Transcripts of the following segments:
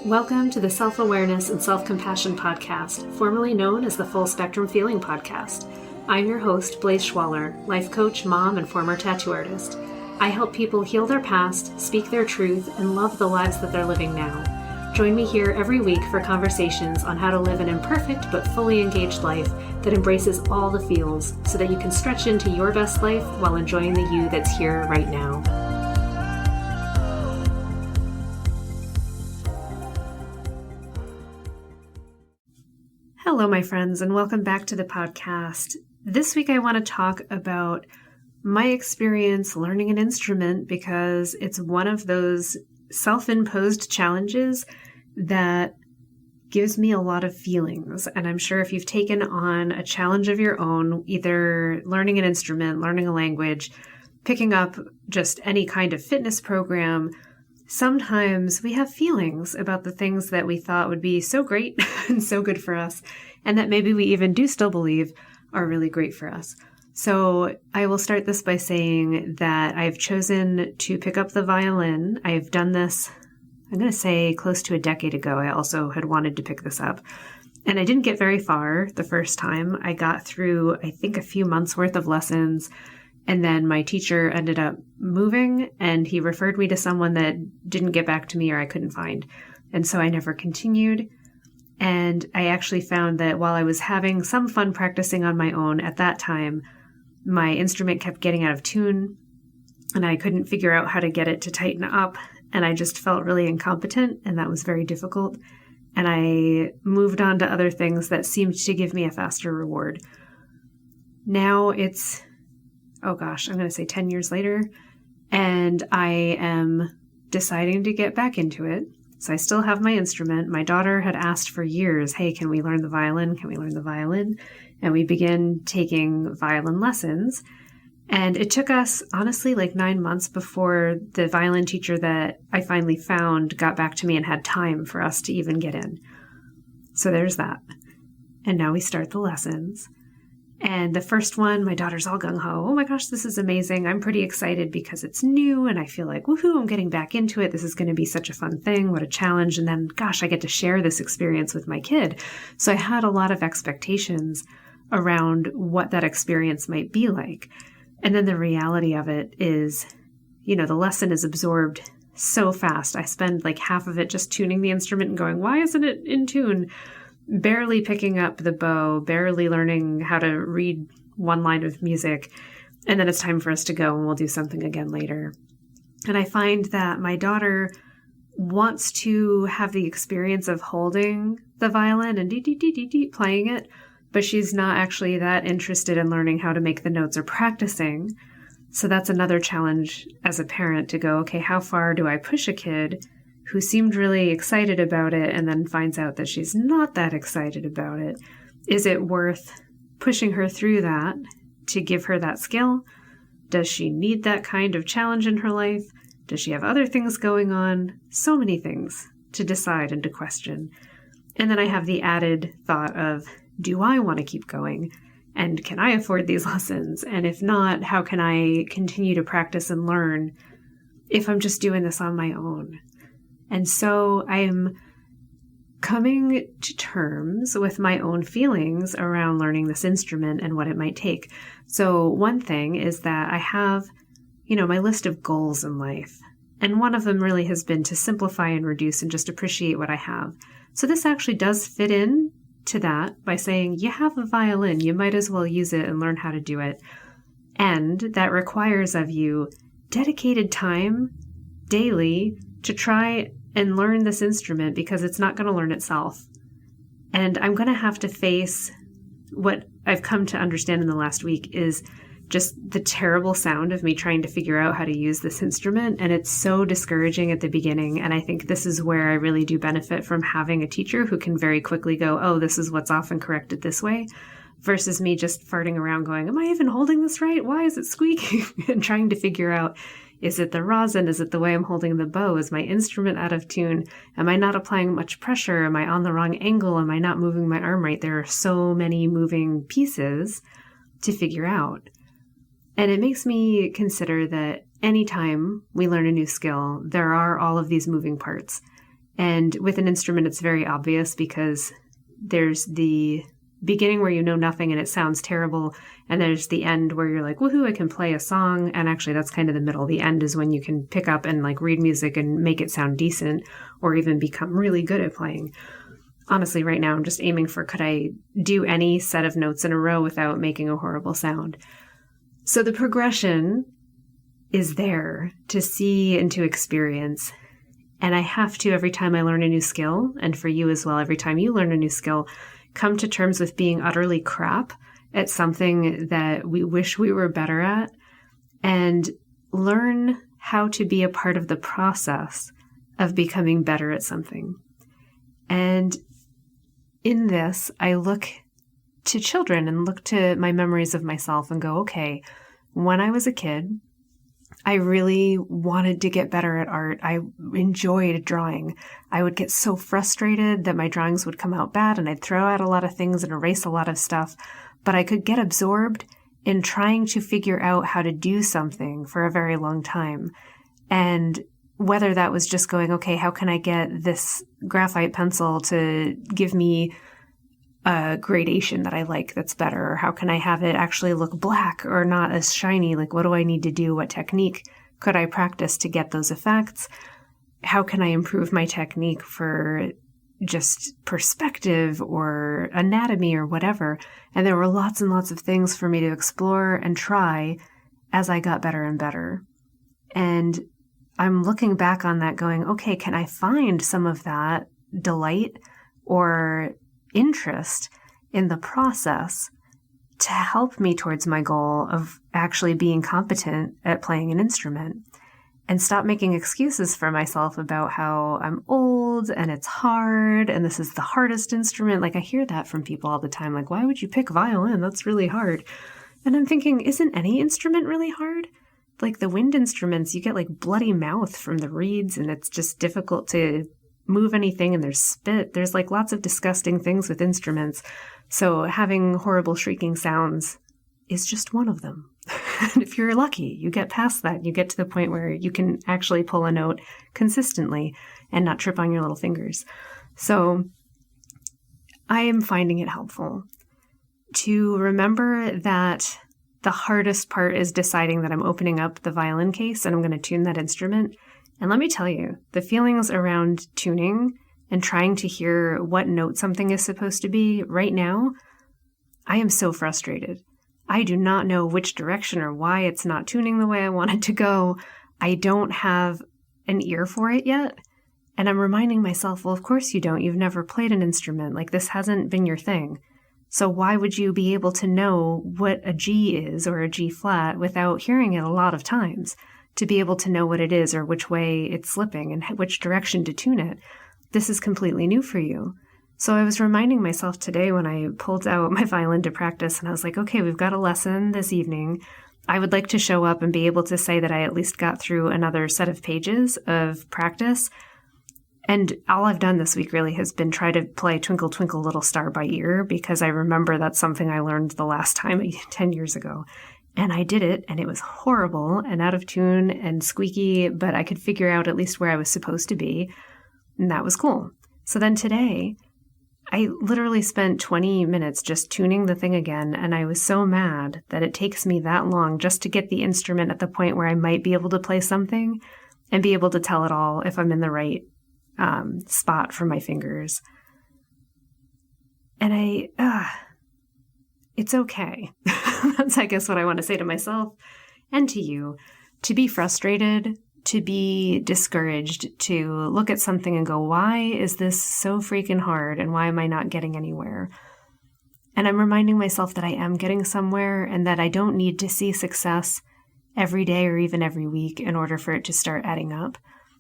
Welcome to the Self-Awareness and Self-Compassion Podcast, formerly known as the Full Spectrum Feeling Podcast. I'm your host, Blaise Schwaller, life coach, mom, and former tattoo artist. I help people heal their past, speak their truth, and love the lives that they're living now. Join me here every week for conversations on how to live an imperfect but fully engaged life that embraces all the feels so that you can stretch into your best life while enjoying the you that's here right now. Hello, my friends, and welcome back to the podcast. This week I want to talk about my experience learning an instrument because it's one of those self-imposed challenges that gives me a lot of feelings. And I'm sure if you've taken on a challenge of your own, either learning an instrument, learning a language, picking up just any kind of fitness program, sometimes we have feelings about the things that we thought would be so great and so good for us, and that maybe we even do still believe are really great for us. So I will start this by saying that I've chosen to pick up the violin. I've done this, I'm going to say close to a decade ago. I also had wanted to pick this up, and I didn't get very far the first time. I got through, I think, a few months worth of lessons. And then my teacher ended up moving, and he referred me to someone that didn't get back to me or I couldn't find. And so I never continued. And I actually found that while I was having some fun practicing on my own at that time, my instrument kept getting out of tune, and I couldn't figure out how to get it to tighten up. And I just felt really incompetent, and that was very difficult. And I moved on to other things that seemed to give me a faster reward. Now it's... I'm going to say 10 years later, and I am deciding to get back into it. So I still have my instrument. My daughter had asked for years, hey, can we learn the violin? Can we learn the violin? And we began taking violin lessons. And it took us, honestly, like 9 months before the violin teacher that I finally found got back to me and had time for us to even get in. So there's that. And now we start the lessons. And the first one, my daughter's all gung-ho. Oh my gosh, this is amazing. I'm pretty excited because it's new and I feel like, woohoo, I'm getting back into it. This is going to be such a fun thing. What a challenge. And then, gosh, I get to share this experience with my kid. So I had a lot of expectations around what that experience might be like. And then the reality of it is, the lesson is absorbed so fast. I spend like half of it just tuning the instrument and going, why isn't it in tune? Barely picking up the bow, barely learning how to read one line of music. And then it's time for us to go and we'll do something again later. And I find that my daughter wants to have the experience of holding the violin and playing it, but she's not actually that interested in learning how to make the notes or practicing. So that's another challenge as a parent to go, okay, how far do I push a kid who seemed really excited about it and then finds out that she's not that excited about it? Is it worth pushing her through that to give her that skill? Does she need that kind of challenge in her life? Does she have other things going on? So many things to decide and to question. And then I have the added thought of, do I want to keep going? And can I afford these lessons? And if not, how can I continue to practice and learn if I'm just doing this on my own? And so I am coming to terms with my own feelings around learning this instrument and what it might take. So one thing is that I have, my list of goals in life. And one of them really has been to simplify and reduce and just appreciate what I have. So this actually does fit in to that by saying, you have a violin, you might as well use it and learn how to do it. And that requires of you dedicated time daily to try and learn this instrument because it's not going to learn itself. And I'm going to have to face what I've come to understand in the last week is just the terrible sound of me trying to figure out how to use this instrument. And it's so discouraging at the beginning. And I think this is where I really do benefit from having a teacher who can very quickly go, oh, this is what's often corrected this way, versus me just farting around going, am I even holding this right? Why is it squeaking? And trying to figure out, is it the rosin? Is it the way I'm holding the bow? Is my instrument out of tune? Am I not applying much pressure? Am I on the wrong angle? Am I not moving my arm right? There are so many moving pieces to figure out. And it makes me consider that anytime we learn a new skill, there are all of these moving parts. And with an instrument, it's very obvious because there's the beginning where you know nothing and it sounds terrible. And there's the end where you're like, woohoo, I can play a song. And actually, that's kind of the middle. The end is when you can pick up and like read music and make it sound decent or even become really good at playing. Honestly, right now, I'm just aiming for, could I do any set of notes in a row without making a horrible sound? So the progression is there to see and to experience. And I have to, every time I learn a new skill, and for you as well, every time you learn a new skill, come to terms with being utterly crap at something that we wish we were better at, and learn how to be a part of the process of becoming better at something. And in this, I look to children and look to my memories of myself and go, okay, when I was a kid, I really wanted to get better at art. I enjoyed drawing. I would get so frustrated that my drawings would come out bad and I'd throw out a lot of things and erase a lot of stuff. But I could get absorbed in trying to figure out how to do something for a very long time. And whether that was just going, okay, how can I get this graphite pencil to give me a gradation that I like that's better? Or how can I have it actually look black or not as shiny? Like, what do I need to do? What technique could I practice to get those effects? How can I improve my technique for just perspective or anatomy or whatever? And there were lots and lots of things for me to explore and try as I got better and better. And I'm looking back on that going, okay, can I find some of that delight or interest in the process to help me towards my goal of actually being competent at playing an instrument, and stop making excuses for myself about how I'm old and it's hard and this is the hardest instrument. Like, I hear that from people all the time. Like, why would you pick violin? That's really hard. And I'm thinking, isn't any instrument really hard? Like the wind instruments, you get like bloody mouth from the reeds and it's just difficult to move anything, and there's spit. There's like lots of disgusting things with instruments. So having horrible shrieking sounds is just one of them. And if you're lucky, you get past that. You get to the point where you can actually pull a note consistently and not trip on your little fingers. So I am finding it helpful to remember that the hardest part is deciding that I'm opening up the violin case and I'm going to tune that instrument. And let me tell you, the feelings around tuning and trying to hear what note something is supposed to be right now, I am so frustrated. I do not know which direction or why it's not tuning the way I want it to go. I don't have an ear for it yet. And I'm reminding myself, well, of course you don't. You've never played an instrument. Like, this hasn't been your thing. So why would you be able to know what a G is or a G flat without hearing it a lot of times? To be able to know what it is or which way it's slipping and which direction to tune it. This is completely new for you. So I was reminding myself today when I pulled out my violin to practice and I was like, okay, we've got a lesson this evening. I would like to show up and be able to say that I at least got through another set of pages of practice. And all I've done this week really has been try to play Twinkle, Twinkle, Little Star by ear, because I remember that's something I learned the last time 10 years ago. And I did it, and it was horrible and out of tune and squeaky, but I could figure out at least where I was supposed to be, and that was cool. So then today, I literally spent 20 minutes just tuning the thing again, and I was so mad that it takes me that long just to get the instrument at the point where I might be able to play something and be able to tell it all if I'm in the right spot for my fingers. And it's okay. That's, I guess, what I want to say to myself and to you, to be frustrated, to be discouraged, to look at something and go, why is this so freaking hard? And why am I not getting anywhere? And I'm reminding myself that I am getting somewhere and that I don't need to see success every day or even every week in order for it to start adding up.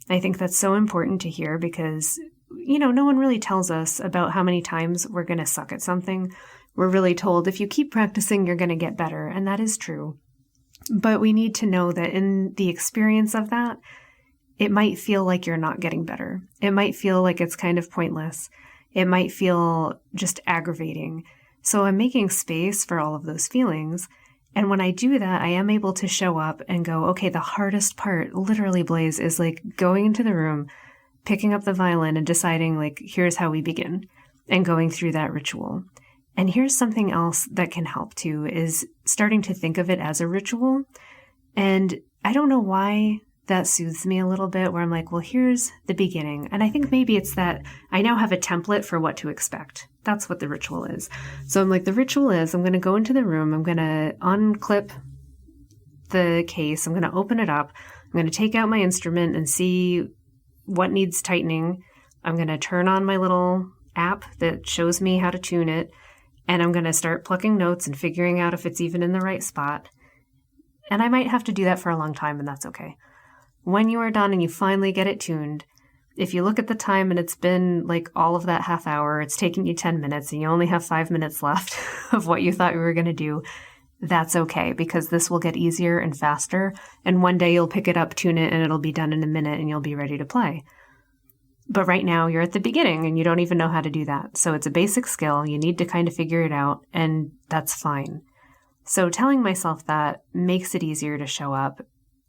I think that's so important to hear because, no one really tells us about how many times we're going to suck at something. We're really told if you keep practicing, you're going to get better. And that is true. But we need to know that in the experience of that, it might feel like you're not getting better. It might feel like it's kind of pointless. It might feel just aggravating. So I'm making space for all of those feelings. And when I do that, I am able to show up and go, okay, the hardest part, literally, Blaze, is like going into the room, picking up the violin and deciding, like, here's how we begin, and going through that ritual. And here's something else that can help too, is starting to think of it as a ritual. And I don't know why that soothes me a little bit, where I'm like, well, here's the beginning. And I think maybe it's that I now have a template for what to expect. That's what the ritual is. So I'm like, the ritual is I'm going to go into the room, I'm going to unclip the case, I'm going to open it up, I'm going to take out my instrument and see what needs tightening. I'm going to turn on my little app that shows me how to tune it, and I'm going to start plucking notes and figuring out if it's even in the right spot. And I might have to do that for a long time, and that's okay. When you are done and you finally get it tuned, if you look at the time and it's been like all of that half hour, it's taking you 10 minutes and you only have 5 minutes left of what you thought you were going to do, that's okay, because this will get easier and faster. And one day you'll pick it up, tune it, and it'll be done in a minute and you'll be ready to play. But right now you're at the beginning and you don't even know how to do that. So it's a basic skill. You need to kind of figure it out, and that's fine. So telling myself that makes it easier to show up.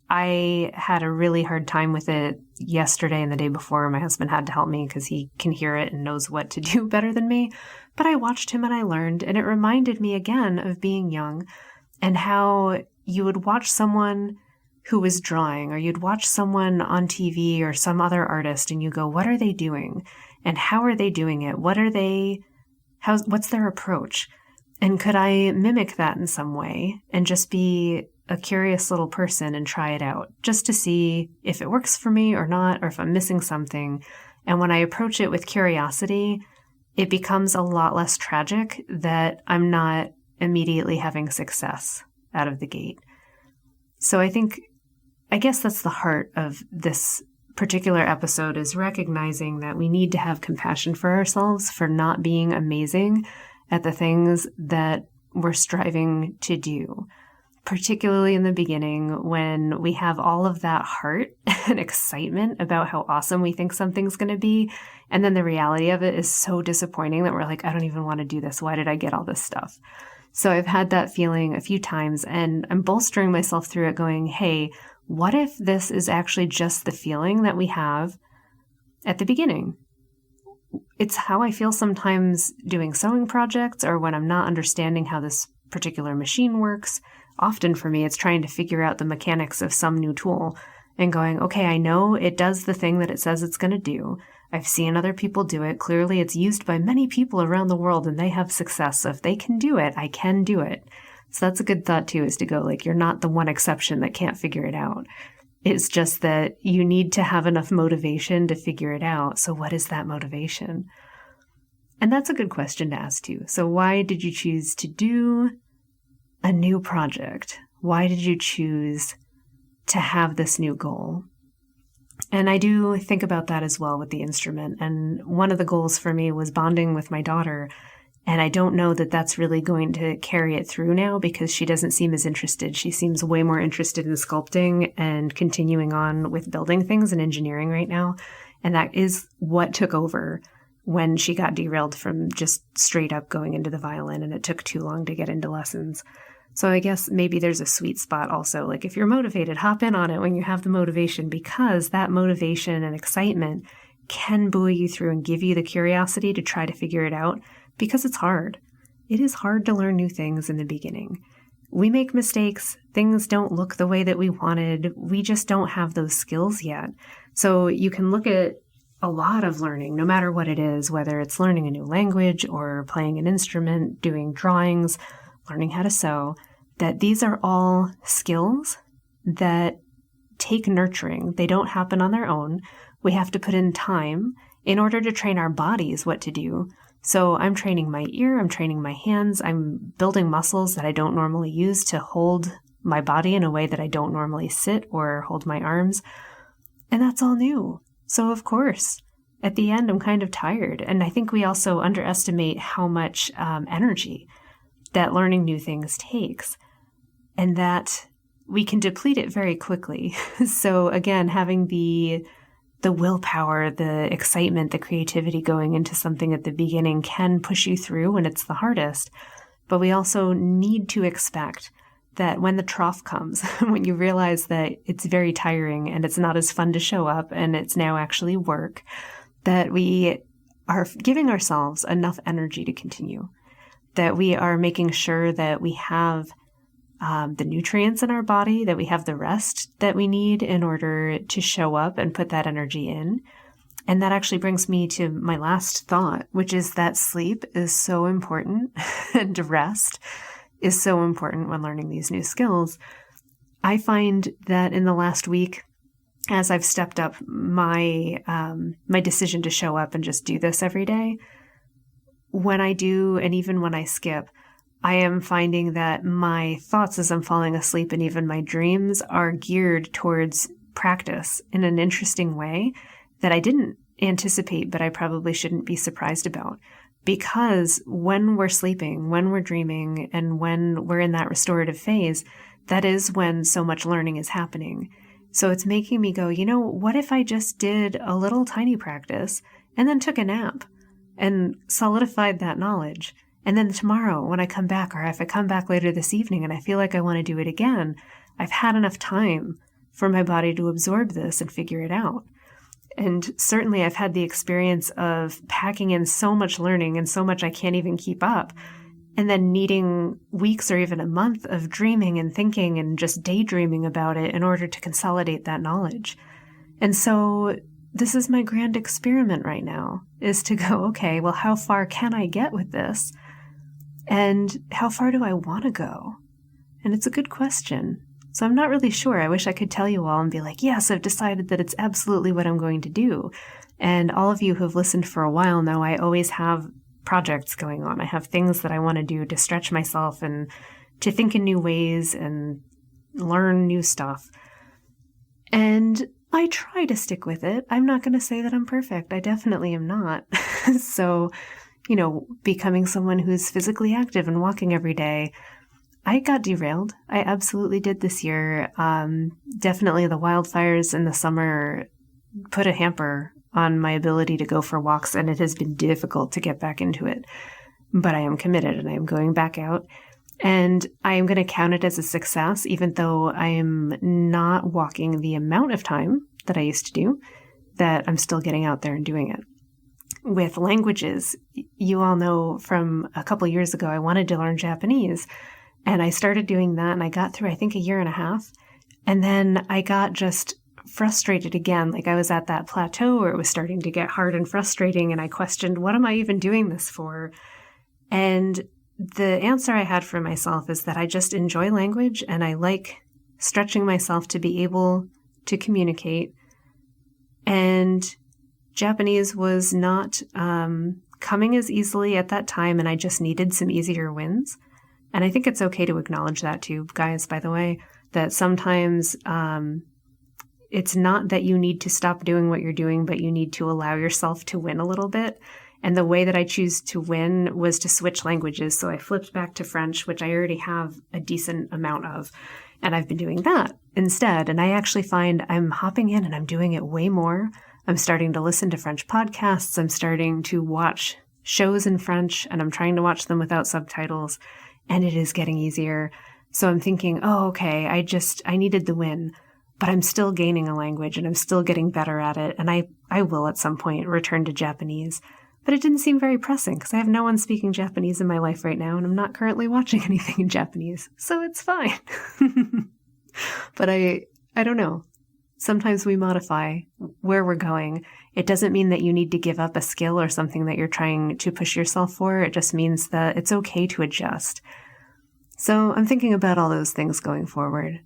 I had a really hard time with it yesterday and the day before. My husband had to help me because he can hear it and knows what to do better than me. But I watched him and I learned, and it reminded me again of being young and how you would watch someone who was drawing, or you'd watch someone on TV or some other artist and you go, what are they doing? And how are they doing it? What's their approach? And could I mimic that in some way and just be a curious little person and try it out just to see if it works for me or not, or if I'm missing something. And when I approach it with curiosity, it becomes a lot less tragic that I'm not immediately having success out of the gate. So I guess that's the heart of this particular episode, is recognizing that we need to have compassion for ourselves for not being amazing at the things that we're striving to do. Particularly in the beginning, when we have all of that heart and excitement about how awesome we think something's going to be. And then the reality of it is so disappointing that we're like, I don't even want to do this. Why did I get all this stuff? So I've had that feeling a few times, and I'm bolstering myself through it, going, hey, what if this is actually just the feeling that we have at the beginning? It's how I feel sometimes doing sewing projects, or when I'm not understanding how this particular machine works. Often for me, it's trying to figure out the mechanics of some new tool and going, okay, I know it does the thing that it says it's going to do. I've seen other people do it. Clearly, it's used by many people around the world and they have success. So if they can do it, I can do it. So that's a good thought too, is to go like, you're not the one exception that can't figure it out. It's just that you need to have enough motivation to figure it out. So what is that motivation? And that's a good question to ask too. So why did you choose to do a new project? Why did you choose to have this new goal? And I do think about that as well with the instrument. And one of the goals for me was bonding with my daughter. And I don't know that that's really going to carry it through now, because she doesn't seem as interested. She seems way more interested in sculpting and continuing on with building things and engineering right now. And that is what took over when she got derailed from just straight up going into the violin, and it took too long to get into lessons. So I guess maybe there's a sweet spot also. Like if you're motivated, hop in on it when you have the motivation, because that motivation and excitement can buoy you through and give you the curiosity to try to figure it out, because it's hard. It is hard to learn new things in the beginning. We make mistakes. Things don't look the way that we wanted. We just don't have those skills yet. So you can look at a lot of learning, no matter what it is, whether it's learning a new language or playing an instrument, doing drawings, learning how to sew, that these are all skills that take nurturing. They don't happen on their own. We have to put in time in order to train our bodies what to do. So I'm training my ear, I'm training my hands, I'm building muscles that I don't normally use to hold my body in a way that I don't normally sit or hold my arms. And that's all new. So of course, at the end, I'm kind of tired. And I think we also underestimate how much energy that learning new things takes, and that we can deplete it very quickly. So again, having the willpower, the excitement, the creativity going into something at the beginning can push you through when it's the hardest. But we also need to expect that when the trough comes, when you realize that it's very tiring and it's not as fun to show up and it's now actually work, that we are giving ourselves enough energy to continue, that we are making sure that we have the nutrients in our body, that we have the rest that we need in order to show up and put that energy in. And that actually brings me to my last thought, which is that sleep is so important and rest is so important when learning these new skills. I find that in the last week, as I've stepped up my decision to show up and just do this every day, when I do, and even when I skip, I am finding that my thoughts as I'm falling asleep and even my dreams are geared towards practice in an interesting way that I didn't anticipate, but I probably shouldn't be surprised about. Because when we're sleeping, when we're dreaming, and when we're in that restorative phase, that is when so much learning is happening. So it's making me go, what if I just did a little tiny practice and then took a nap and solidified that knowledge? And then tomorrow when I come back, or if I come back later this evening and I feel like I want to do it again, I've had enough time for my body to absorb this and figure it out. And certainly I've had the experience of packing in so much learning and so much I can't even keep up, and then needing weeks or even a month of dreaming and thinking and just daydreaming about it in order to consolidate that knowledge. And so this is my grand experiment right now, is to go, okay, well, how far can I get with this? And how far do I want to go? And it's a good question. So I'm not really sure. I wish I could tell you all and be like, yes, I've decided that it's absolutely what I'm going to do. And all of you who have listened for a while know I always have projects going on. I have things that I want to do to stretch myself and to think in new ways and learn new stuff. And I try to stick with it. I'm not going to say that I'm perfect. I definitely am not. So, becoming someone who's physically active and walking every day, I got derailed. I absolutely did this year. Definitely the wildfires in the summer put a hamper on my ability to go for walks, and it has been difficult to get back into it. But I am committed and I am going back out, and I am going to count it as a success, even though I am not walking the amount of time that I used to do, that I'm still getting out there and doing it. With languages, you all know from a couple years ago, I wanted to learn Japanese. And I started doing that, and I got through, I think, a year and a half. And then I got just frustrated again. Like I was at that plateau where it was starting to get hard and frustrating. And I questioned, what am I even doing this for? And the answer I had for myself is that I just enjoy language and I like stretching myself to be able to communicate. And Japanese was not coming as easily at that time, and I just needed some easier wins. And I think it's okay to acknowledge that too, guys, by the way, that sometimes it's not that you need to stop doing what you're doing, but you need to allow yourself to win a little bit. And the way that I choose to win was to switch languages. So I flipped back to French, which I already have a decent amount of, and I've been doing that instead. And I actually find I'm hopping in and I'm doing it way more. I'm starting to listen to French podcasts. I'm starting to watch shows in French, and I'm trying to watch them without subtitles. And it is getting easier. So I'm thinking, oh, okay, I needed the win, but I'm still gaining a language and I'm still getting better at it. And I will at some point return to Japanese, but it didn't seem very pressing because I have no one speaking Japanese in my life right now. And I'm not currently watching anything in Japanese. So it's fine. But I don't know. Sometimes we modify where we're going. It doesn't mean that you need to give up a skill or something that you're trying to push yourself for. It just means that it's okay to adjust. So I'm thinking about all those things going forward.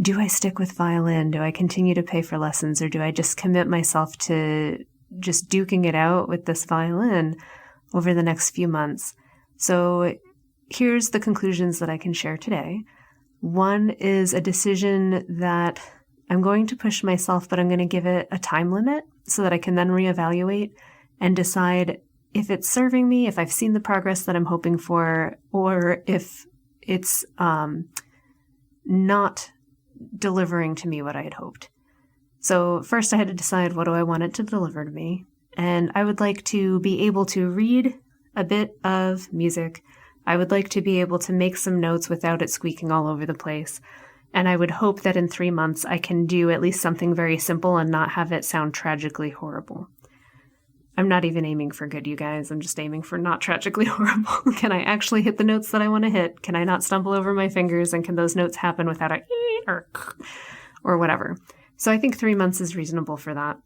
Do I stick with violin? Do I continue to pay for lessons? Or do I just commit myself to just duking it out with this violin over the next few months? So here's the conclusions that I can share today. One is a decision that I'm going to push myself, but I'm going to give it a time limit so that I can then reevaluate and decide if it's serving me, if I've seen the progress that I'm hoping for, or if it's not delivering to me what I had hoped. So first I had to decide, what do I want it to deliver to me? And I would like to be able to read a bit of music. I would like to be able to make some notes without it squeaking all over the place. And I would hope that in 3 months I can do at least something very simple and not have it sound tragically horrible. I'm not even aiming for good, you guys. I'm just aiming for not tragically horrible. Can I actually hit the notes that I want to hit? Can I not stumble over my fingers? And can those notes happen without a or whatever? So I think 3 months is reasonable for that.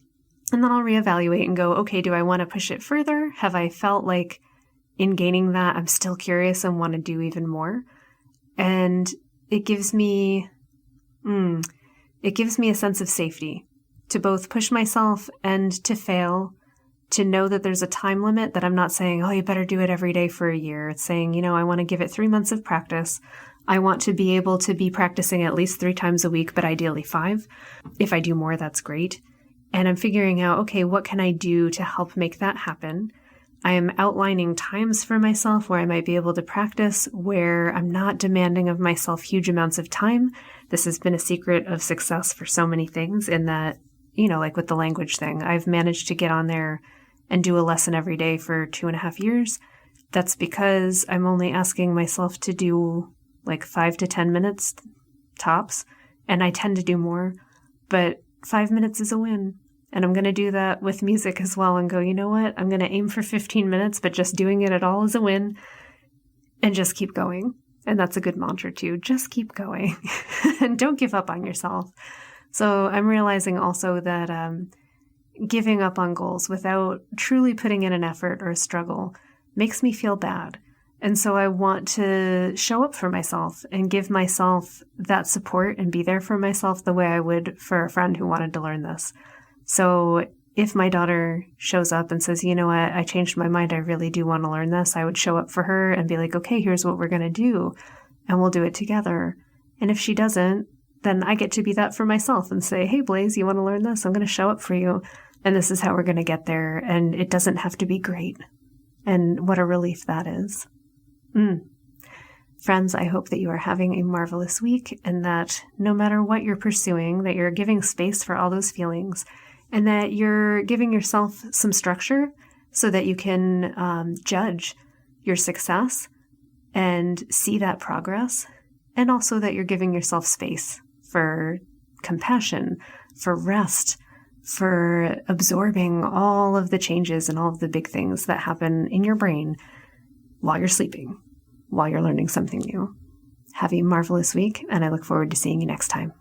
And then I'll reevaluate and go, okay, do I want to push it further? Have I felt like in gaining that, I'm still curious and want to do even more? And it gives me a sense of safety to both push myself and to fail, to know that there's a time limit, that I'm not saying, oh, you better do it every day for a year. It's saying, I want to give it 3 months of practice. I want to be able to be practicing at least 3 times a week, but ideally 5. If I do more, that's great. And I'm figuring out, okay, what can I do to help make that happen? I am outlining times for myself where I might be able to practice, where I'm not demanding of myself huge amounts of time. This has been a secret of success for so many things, in that, like with the language thing, I've managed to get on there and do a lesson every day for 2.5 years. That's because I'm only asking myself to do like 5 to 10 minutes tops, and I tend to do more, but 5 minutes is a win. And I'm going to do that with music as well and go, you know what? I'm going to aim for 15 minutes, but just doing it at all is a win, and just keep going. And that's a good mantra too. Just keep going and don't give up on yourself. So I'm realizing also that giving up on goals without truly putting in an effort or a struggle makes me feel bad. And so I want to show up for myself and give myself that support and be there for myself the way I would for a friend who wanted to learn this. So if my daughter shows up and says, you know what, I changed my mind, I really do want to learn this, I would show up for her and be like, okay, here's what we're going to do, and we'll do it together. And if she doesn't, then I get to be that for myself and say, hey, Blaze, you want to learn this? I'm going to show up for you. And this is how we're going to get there. And it doesn't have to be great. And what a relief that is. Friends, I hope that you are having a marvelous week, and that no matter what you're pursuing, that you're giving space for all those feelings, and that you're giving yourself some structure so that you can judge your success and see that progress, and also that you're giving yourself space for compassion, for rest, for absorbing all of the changes and all of the big things that happen in your brain while you're sleeping, while you're learning something new. Have a marvelous week, and I look forward to seeing you next time.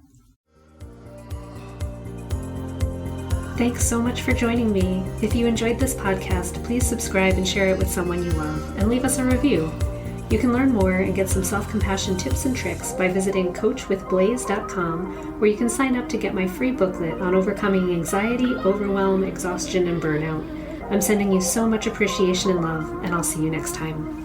Thanks so much for joining me. If you enjoyed this podcast, please subscribe and share it with someone you love, and leave us a review. You can learn more and get some self-compassion tips and tricks by visiting coachwithblaze.com, where you can sign up to get my free booklet on overcoming anxiety, overwhelm, exhaustion, and burnout. I'm sending you so much appreciation and love, and I'll see you next time.